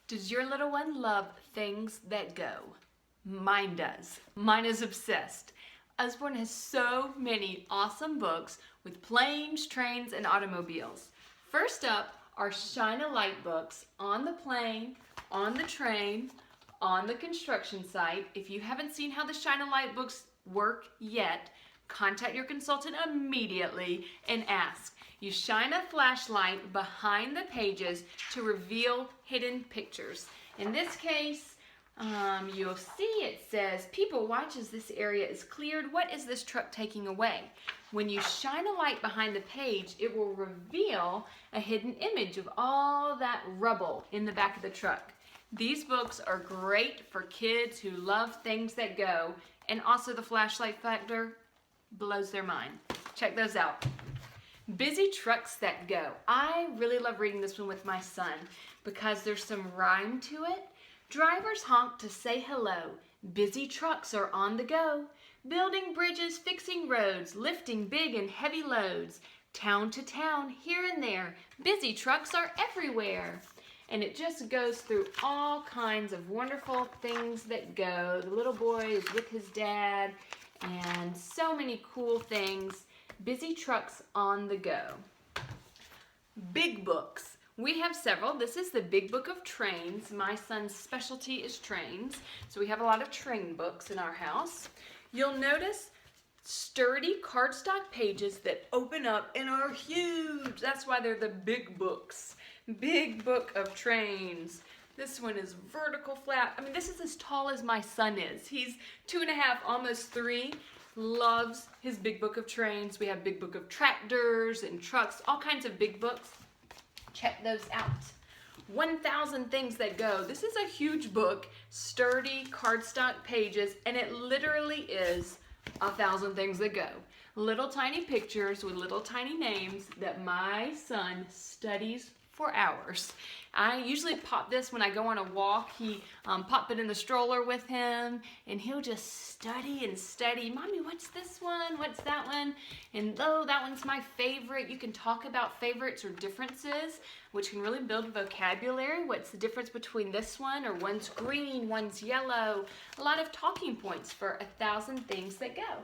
Does your little one love things that go? Mine does. Mine is obsessed. Usborne has so many awesome books with planes, trains, and automobiles. First up are Shine a Light books on the plane, on the train, on the construction site. If you haven't seen how the Shine a Light books work yet, contact your consultant immediately and ask. You shine a flashlight behind the pages to reveal hidden pictures. In this case, you'll see it says, "People watch as this area is cleared. What is this truck taking away?" When you shine a light behind the page, it will reveal a hidden image of all that rubble in the back of the truck. These books are great for kids who love things that go, and also the flashlight factor blows their mind. Check those out. Busy Trucks That Go. I really love reading this one with my son because there's some rhyme to it. Drivers honk to say hello. Busy trucks are on the go. Building bridges, fixing roads, lifting big and heavy loads. Town to town, here and there. Busy trucks are everywhere. And it just goes through all kinds of wonderful things that go. The little boy is with his dad and so many cool things. Busy trucks on the go. Big books. We have several. This is the Big Book of Trains. My son's specialty is trains, so we have a lot of train books in our house. You'll notice sturdy cardstock pages that open up and are huge. That's why they're the big books. Big Book of Trains. This one is vertical flat. I mean, this is as tall as my son is. He's 2.5, almost 3. Loves his Big Book of Trains. We have Big Book of Tractors and trucks, all kinds of big books. Check those out. 1,000 Things That Go. This is a huge book, sturdy cardstock pages, and it literally is 1,000 things that go. Little tiny pictures with little tiny names that my son studies for hours. I usually pop this when I go on a walk. He pop it in the stroller with him, and he'll just study and study. "Mommy, what's this one? What's that one?" And though that one's my favorite, you can talk about favorites or differences, which can really build vocabulary. What's the difference between this one? Or one's green, one's yellow. A lot of talking points for 1,000 Things That Go.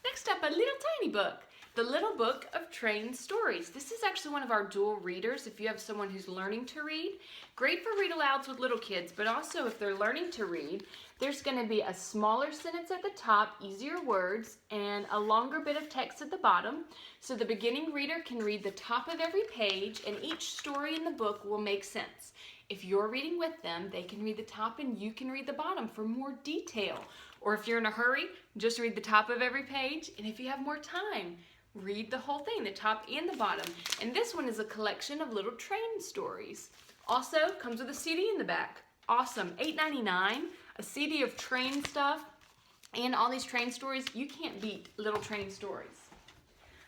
Next up, a little tiny book. The Little Book of Train Stories. This is actually one of our dual readers if you have someone who's learning to read. Great for read-alouds with little kids, but also if they're learning to read, there's going to be a smaller sentence at the top, easier words, and a longer bit of text at the bottom. So the beginning reader can read the top of every page, and each story in the book will make sense. If you're reading with them, they can read the top and you can read the bottom for more detail. Or if you're in a hurry, just read the top of every page, and if you have more time, read the whole thing, the top and the bottom. And this one is a collection of little train stories. Also comes with a CD in the back. Awesome, $8.99, a CD of train stuff and all these train stories. You can't beat little train stories.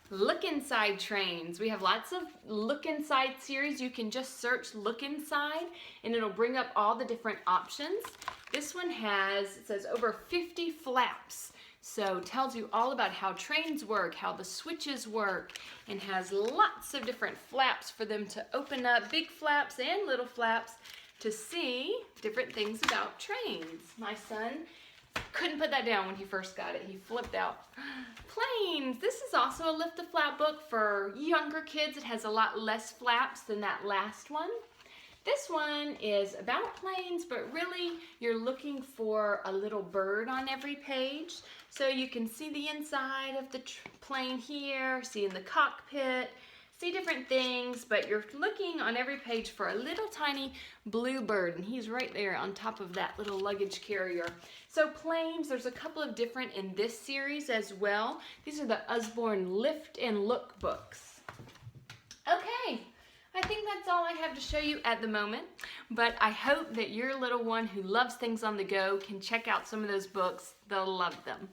Look Inside Trains. We have lots of Look Inside series. You can just search Look Inside and it'll bring up all the different options. This one has, it says over 50 flaps. So tells you all about how trains work, how the switches work, and has lots of different flaps for them to open up, big flaps and little flaps, to see different things about trains. My son couldn't put that down when he first got it. He flipped out. Planes. This is also a lift a flap book for younger kids. It has a lot less flaps than that last one. This one is about planes, but really you're looking for a little bird on every page. So you can see the inside of the plane here, see in the cockpit, see different things, but you're looking on every page for a little tiny blue bird, and he's right there on top of that little luggage carrier. So planes, there's a couple of different in this series as well. These are the Usborne Lift and Look books. Okay. I think that's all I have to show you at the moment, but I hope that your little one who loves things on the go can check out some of those books. They'll love them.